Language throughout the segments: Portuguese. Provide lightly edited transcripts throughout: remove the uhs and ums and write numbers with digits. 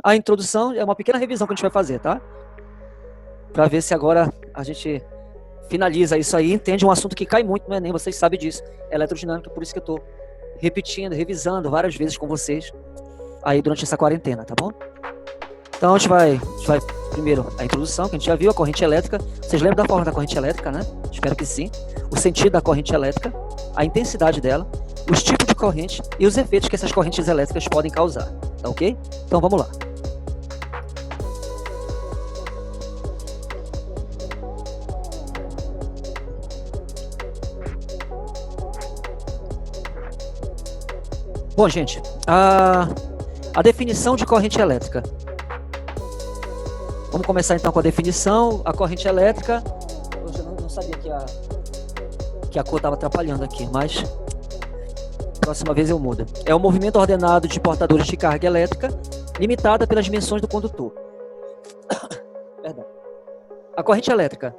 a introdução, é uma pequena revisão que a gente vai fazer, tá? Para ver se agora a gente finaliza isso aí, entende um assunto que cai muito no Enem, vocês sabem disso, é elerodinâmica, por isso que eu estou repetindo, revisando várias vezes com vocês aí durante essa quarentena, tá bom? Então a gente vai primeiro a introdução, que a gente já viu, a corrente elétrica. Vocês lembram da forma da corrente elétrica, né? Espero que sim. O sentido da corrente elétrica, a intensidade dela, os tipos de corrente e os efeitos que essas correntes elétricas podem causar, tá ok? Então vamos lá. Bom, gente, a definição de corrente elétrica. Vamos começar então com a definição. A corrente elétrica, eu não sabia que a cor estava atrapalhando aqui, mas próxima vez eu mudo. É o movimento ordenado de portadores de carga elétrica, limitada pelas dimensões do condutor. Perdão. A corrente elétrica,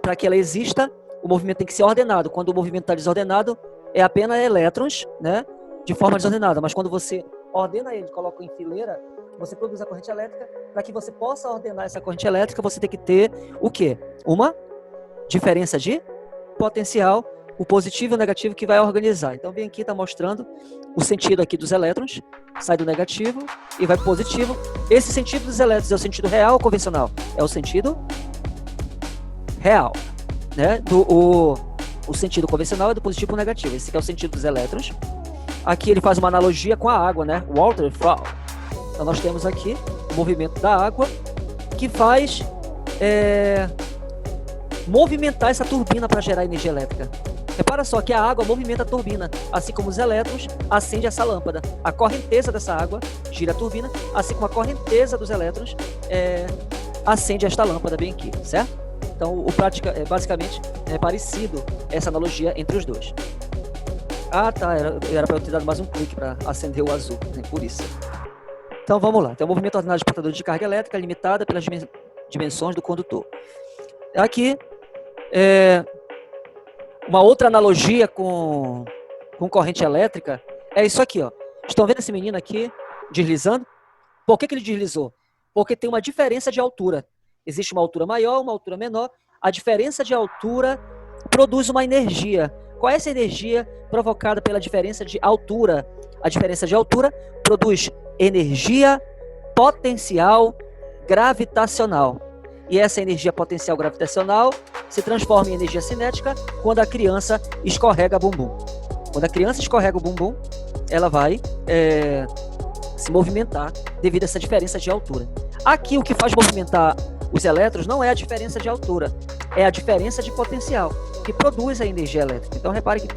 para que ela exista, o movimento tem que ser ordenado. Quando o movimento está desordenado, é apenas elétrons, né, de forma desordenada. Mas quando você ordena ele, coloca em fileira, você produz a corrente elétrica. Para que você possa ordenar essa corrente elétrica, você tem que ter o quê? Uma diferença de potencial, o positivo e o negativo que vai organizar. Então, bem aqui está mostrando o sentido aqui dos elétrons, sai do negativo e vai para o positivo. Esse sentido dos elétrons é o sentido real ou convencional? É o sentido real, né? O sentido convencional é do positivo ou negativo. Esse aqui é o sentido dos elétrons. Aqui ele faz uma analogia com a água, né? Waterfall. Então nós temos aqui o movimento da água que faz movimentar essa turbina para gerar energia elétrica. Repara só que a água movimenta a turbina, assim como os elétrons acende essa lâmpada. A correnteza dessa água gira a turbina, assim como a correnteza dos elétrons acende esta lâmpada bem aqui, certo? Então, basicamente é parecido essa analogia entre os dois. Ah, tá, era para eu ter dado mais um clique para acender o azul, né? Por isso. Então, vamos lá. Então, o movimento ordenado de portador de carga elétrica é limitada pelas dimensões do condutor. Aqui, uma outra analogia com corrente elétrica é isso aqui, ó. Estão vendo esse menino aqui deslizando? Por que ele deslizou? Porque tem uma diferença de altura. Existe uma altura maior, uma altura menor. A diferença de altura produz uma energia. Qual é essa energia provocada pela diferença de altura? A diferença de altura produz energia potencial gravitacional. E essa energia potencial gravitacional se transforma em energia cinética quando a criança escorrega bumbum. Quando a criança escorrega o bumbum, ela vai se movimentar devido a essa diferença de altura. Aqui o que faz movimentar os elétrons não é a diferença de altura, é a diferença de potencial que produz a energia elétrica. Então repare que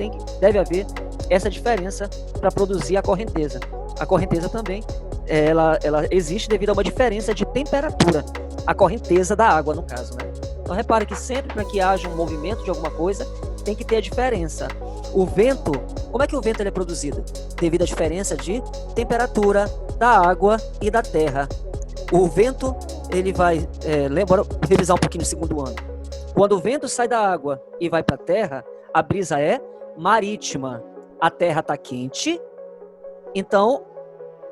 deve haver essa diferença para produzir a correnteza. A correnteza também ela existe devido a uma diferença de temperatura, a correnteza da água no caso, né? Então repare que sempre para que haja um movimento de alguma coisa tem que ter a diferença. O vento, como é que o vento é produzido? Devido à diferença de temperatura da água e da terra. O vento, ele vai, bora revisar um pouquinho no segundo ano. Quando o vento sai da água e vai para a terra, a brisa é marítima. A terra está quente, então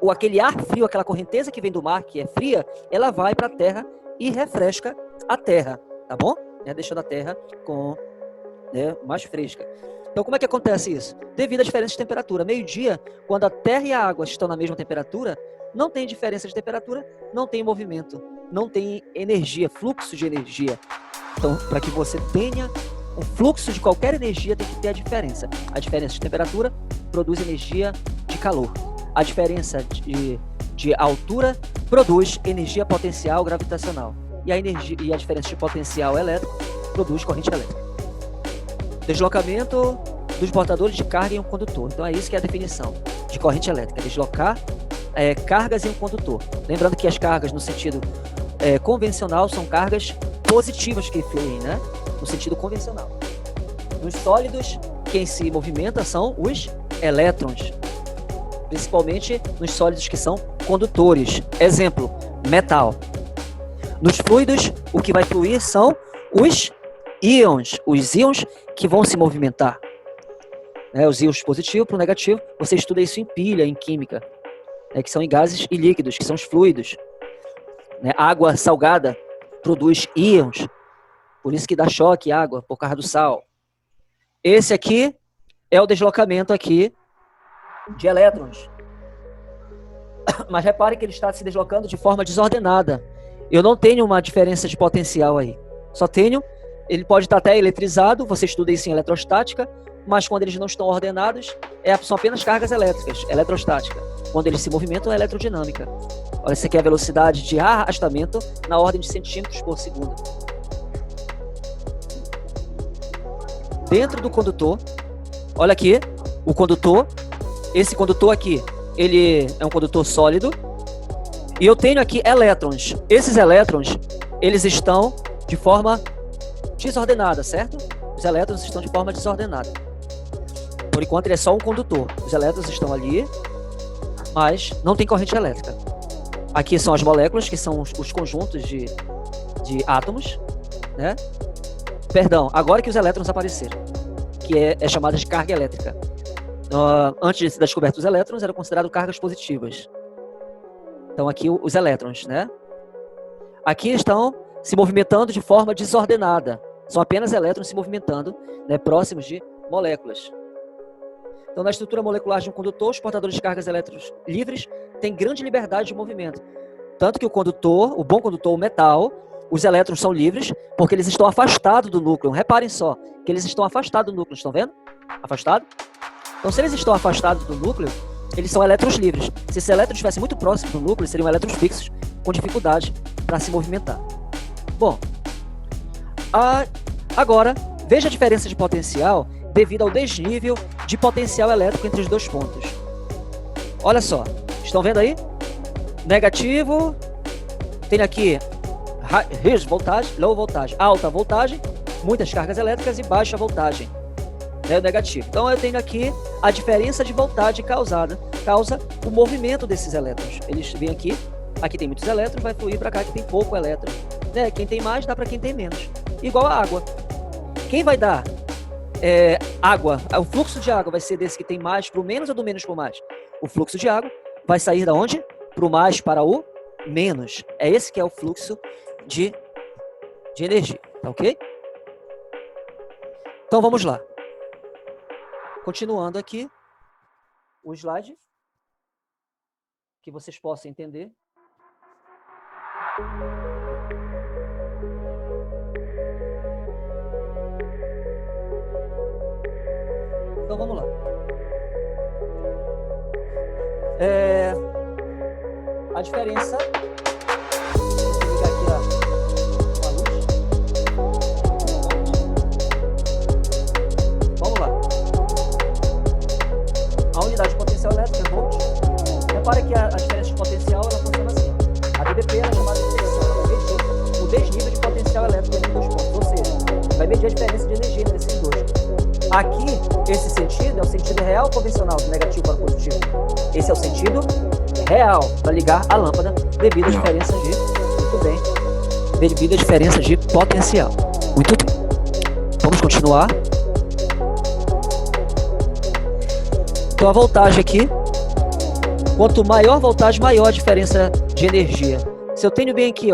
aquele ar frio, aquela correnteza que vem do mar, que é fria, ela vai para a terra e refresca a terra, tá bom? Deixando a terra mais fresca. Então, como é que acontece isso? Devido à diferença de temperatura. Meio-dia, quando a terra e a água estão na mesma temperatura, não tem diferença de temperatura, não tem movimento, não tem energia, fluxo de energia. Então, para que você tenha um fluxo de qualquer energia, tem que ter a diferença. A diferença de temperatura produz energia de calor. A diferença de altura produz energia potencial gravitacional. E a diferença de potencial elétrico produz corrente elétrica. Deslocamento dos portadores de carga em um condutor. Então é isso que é a definição de corrente elétrica. Deslocar cargas em um condutor. Lembrando que as cargas no sentido convencional são cargas positivas que fluem, né? No sentido convencional. Nos sólidos, quem se movimenta são os elétrons. Principalmente nos sólidos que são condutores. Exemplo, metal. Nos fluidos, o que vai fluir são os íons que vão se movimentar. Os íons positivo para o negativo, você estuda isso em pilha, em química. que são em gases e líquidos, que são os fluidos. Né? Água salgada produz íons, por isso que dá choque água, por causa do sal. Esse aqui é o deslocamento aqui de elétrons. Mas repare que ele está se deslocando de forma desordenada. Eu não tenho uma diferença de potencial aí. Só tenho, ele pode estar até eletrizado, você estuda isso em eletrostática, mas quando eles não estão ordenados, são apenas cargas elétricas, eletrostática. Quando eles se movimentam, é eletrodinâmica. Olha, essa aqui é a velocidade de arrastamento na ordem de centímetros por segundo. Dentro do condutor, olha aqui, o condutor, esse condutor aqui, ele é um condutor sólido, e eu tenho aqui elétrons. Esses elétrons, eles estão de forma desordenada, certo? Os elétrons estão de forma desordenada. Por enquanto, ele é só um condutor. Os elétrons estão ali, mas não tem corrente elétrica. Aqui são as moléculas, que são os conjuntos de átomos, né? Perdão, agora que os elétrons apareceram, que é chamada de carga elétrica. Antes de ser descoberto os elétrons, eram considerados cargas positivas. Então aqui os elétrons, né? Aqui estão se movimentando de forma desordenada. São apenas elétrons se movimentando, né, próximos de moléculas. Então, na estrutura molecular de um condutor, os portadores de cargas elétricas livres têm grande liberdade de movimento. Tanto que o condutor, o bom condutor, o metal, os elétrons são livres porque eles estão afastados do núcleo. Reparem só, que eles estão afastados do núcleo, estão vendo? Afastado? Então, se eles estão afastados do núcleo, eles são elétrons livres. Se esses elétrons estivessem muito próximos do núcleo, seriam elétrons fixos, com dificuldade para se movimentar. Bom, agora, veja a diferença de potencial devido ao desnível de potencial elétrico entre os dois pontos. Olha só, estão vendo aí? Negativo, tem aqui high voltagem, low voltagem, alta voltagem, muitas cargas elétricas e baixa voltagem, né, o negativo. Então eu tenho aqui a diferença de voltagem causa o movimento desses elétrons. Eles vêm aqui tem muitos elétrons, vai fluir para cá que tem pouco elétron. Né? Quem tem mais dá para quem tem menos. Igual a água. Quem vai dar água? O fluxo de água vai ser desse que tem mais para o menos ou do menos para o mais? O fluxo de água vai sair da onde? Para o mais para o menos. É esse que é o fluxo de energia, tá ok? Então vamos lá. Continuando aqui o slide, que vocês possam entender. Então vamos lá. A diferença. Vou ligar aqui a luz. Vamos lá. A unidade de potencial elétrica é volt. Repara que a diferença de potencial ela funciona assim. A DDP é chamada de tensão, o desnível de potencial elétrico entre dois pontos. Ou seja, vai medir a diferença de energia entre esses dois. Aqui, esse sentido é o sentido real convencional, do negativo para o positivo. Esse é o sentido real para ligar a lâmpada devido à diferença devido à diferença de potencial. Muito bem. Vamos continuar. Então a voltagem aqui, quanto maior a voltagem, maior a diferença de energia. Se eu tenho bem aqui,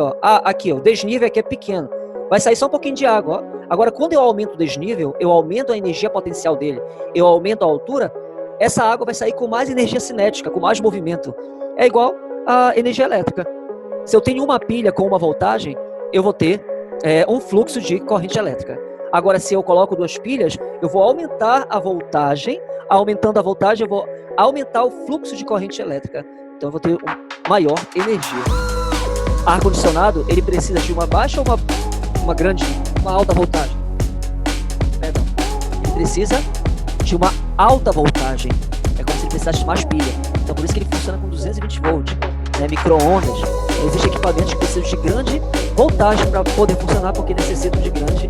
o desnível aqui é pequeno, vai sair só um pouquinho de água, ó. Agora, quando eu aumento o desnível, eu aumento a energia potencial dele, eu aumento a altura, essa água vai sair com mais energia cinética, com mais movimento. É igual a energia elétrica. Se eu tenho uma pilha com uma voltagem, eu vou ter um fluxo de corrente elétrica. Agora, se eu coloco duas pilhas, eu vou aumentar a voltagem. Aumentando a voltagem, eu vou aumentar o fluxo de corrente elétrica. Então, eu vou ter maior energia. Ar-condicionado, ele precisa de uma baixa ou uma alta voltagem? Perdão. Ele precisa de uma alta voltagem. É como se ele precisasse de mais pilha. Então, por isso que ele funciona com 220 volts, né? Micro-ondas. Existem equipamentos que precisam de grande voltagem para poder funcionar, porque necessitam de grande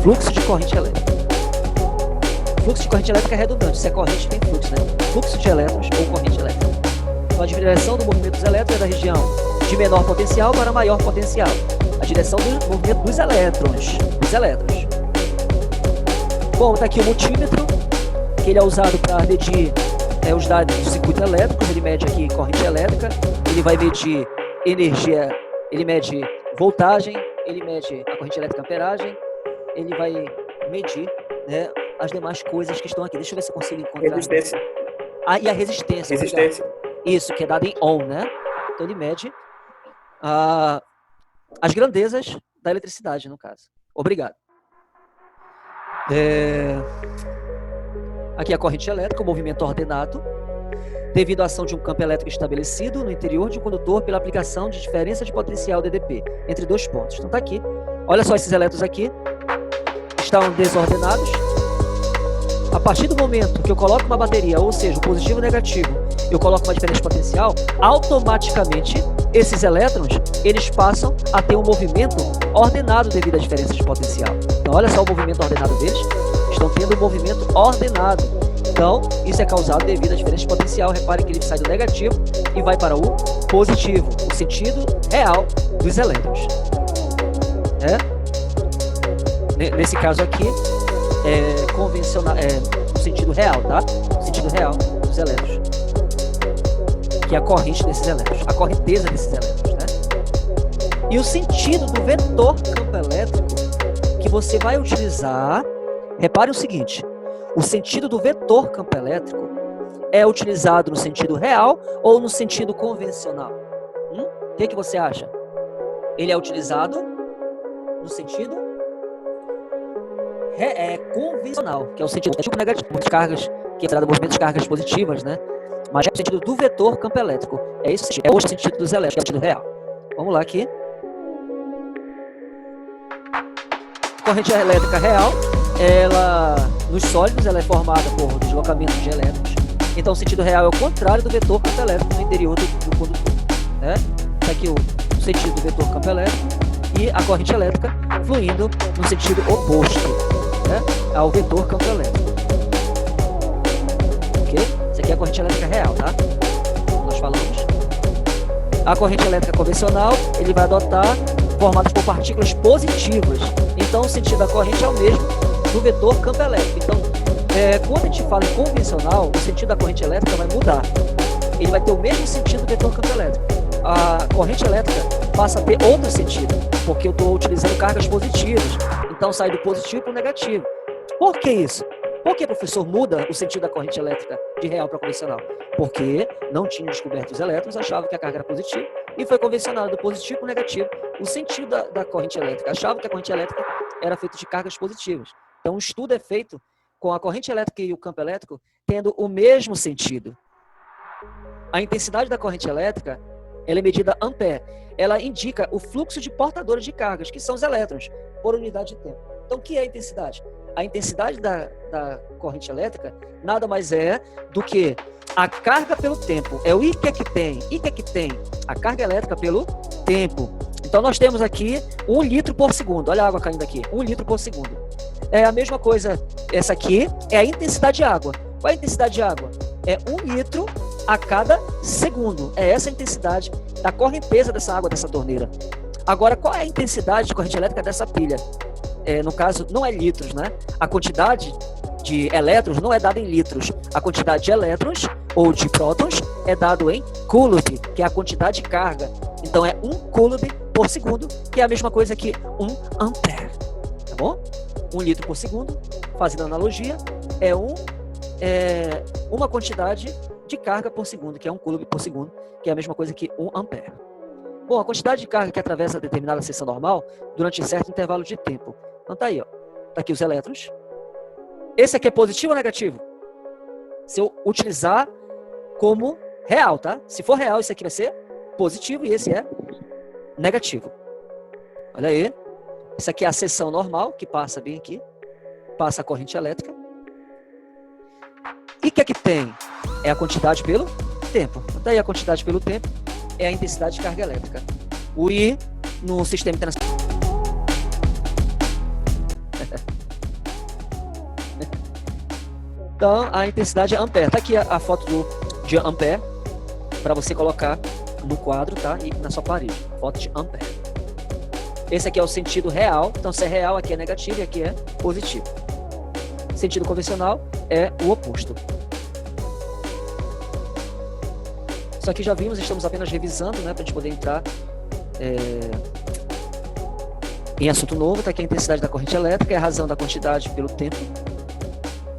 fluxo de corrente elétrica. Fluxo de corrente elétrica é redundante. Se é corrente, tem fluxo, né? Fluxo de elétrons ou corrente elétrica. Então, a direção do movimento dos elétrons é da região de menor potencial para maior potencial. A direção do movimento dos elétrons. Bom, está aqui o multímetro, que ele é usado para medir os dados do circuito elétrico, ele mede aqui corrente elétrica, ele vai medir energia, ele mede voltagem, ele mede a corrente elétrica, amperagem, ele vai medir, né, as demais coisas que estão aqui. Deixa eu ver se eu consigo encontrar. Resistência. Ah, e a resistência. Resistência. Isso, que é dada em ohm, né? Então ele mede as grandezas da eletricidade, no caso. Obrigado. Aqui a corrente elétrica, o movimento ordenado, devido à ação de um campo elétrico estabelecido no interior de um condutor pela aplicação de diferença de potencial DDP entre dois pontos. Então tá aqui. Olha só esses elétrons aqui. Estão desordenados. A partir do momento que eu coloco uma bateria, ou seja, o positivo e o negativo, eu coloco uma diferença de potencial, automaticamente esses elétrons, eles passam a ter um movimento ordenado devido à diferença de potencial. Então olha só o movimento ordenado deles. Estão tendo um movimento ordenado. Então, isso é causado devido à diferença de potencial. Reparem que ele sai do negativo e vai para o positivo, o sentido real dos elétrons. Nesse caso aqui, é convencional, o sentido real, tá? O sentido real dos elétrons. Que é a corrente desses elétrons, a correnteza desses elétrons, né? E o sentido do vetor campo elétrico que você vai utilizar, repare o seguinte, o sentido do vetor campo elétrico é utilizado no sentido real ou no sentido convencional? O que você acha? Ele é utilizado no sentido convencional, que é o sentido negativo de cargas, que é movimentos de cargas positivas, né? Mas é o sentido do vetor campo elétrico. É isso, é o sentido dos elétrons, é o sentido real. Vamos lá aqui. Corrente elétrica real, ela nos sólidos ela é formada por deslocamento de elétrons. Então o sentido real é o contrário do vetor campo elétrico no interior do condutor, né? Está aqui o sentido do vetor campo elétrico e a corrente elétrica fluindo no sentido oposto, né, ao vetor campo elétrico. Ok? Isso aqui é a corrente elétrica real, tá? Como nós falamos. A corrente elétrica convencional, ele vai adotar formadas por partículas positivas. Então, o sentido da corrente é o mesmo do vetor campo elétrico. Então, quando a gente fala em convencional, o sentido da corrente elétrica vai mudar. Ele vai ter o mesmo sentido do vetor campo elétrico. A corrente elétrica passa a ter outro sentido, porque eu estou utilizando cargas positivas. Então, sai do positivo para o negativo. Por que isso? Por que, professor, muda o sentido da corrente elétrica de real para convencional? Porque não tinham descoberto os elétrons, achavam que a carga era positiva e foi convencionado do positivo para o negativo o sentido da corrente elétrica. Achavam que a corrente elétrica era feita de cargas positivas. Então, o estudo é feito com a corrente elétrica e o campo elétrico tendo o mesmo sentido. A intensidade da corrente elétrica, ela é medida ampere. Ela indica o fluxo de portadores de cargas, que são os elétrons, por unidade de tempo. Então, o que é a intensidade? A intensidade da corrente elétrica nada mais é do que a carga pelo tempo. É o I que é que tem. I que é que tem? A carga elétrica pelo tempo. Então, nós temos aqui 1 litro por segundo. Olha a água caindo aqui. 1 litro por segundo. É a mesma coisa. Essa aqui é a intensidade de água. Qual é a intensidade de água? É 1 litro a cada segundo. É essa a intensidade da correnteza dessa água, dessa torneira. Agora, qual é a intensidade de corrente elétrica dessa pilha? No caso, não é litros, né? A quantidade de elétrons não é dada em litros. A quantidade de elétrons ou de prótons é dado em coulomb, que é a quantidade de carga. Então, é 1 coulomb por segundo, que é a mesma coisa que 1 ampere. Tá bom? 1 litro por segundo, fazendo analogia, é uma quantidade de carga por segundo, que é 1 coulomb por segundo, que é a mesma coisa que 1 ampere. Bom, a quantidade de carga que atravessa determinada seção normal durante certo intervalo de tempo. Então tá aí, ó. Tá aqui os elétrons. Esse aqui é positivo ou negativo? Se eu utilizar como real, tá? Se for real, esse aqui vai ser positivo e esse é negativo. Olha aí. Isso aqui é a seção normal, que passa bem aqui. Passa a corrente elétrica. E o que é que tem? É a quantidade pelo tempo. Daí a quantidade pelo tempo é a intensidade de carga elétrica. O I no sistema internacional. Então, a intensidade é ampere. Está aqui a foto de ampere, para você colocar no quadro, tá? E na sua parede. Foto de ampere. Esse aqui é o sentido real. Então, se é real, aqui é negativo e aqui é positivo. Sentido convencional é o oposto. Isso aqui já vimos, estamos apenas revisando, né, para a gente poder entrar em assunto novo. Está aqui a intensidade da corrente elétrica, é a razão da quantidade pelo tempo.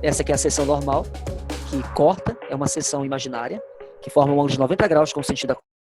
Essa aqui é a seção normal, que corta, é uma seção imaginária, que forma um ângulo de 90 graus com o sentido da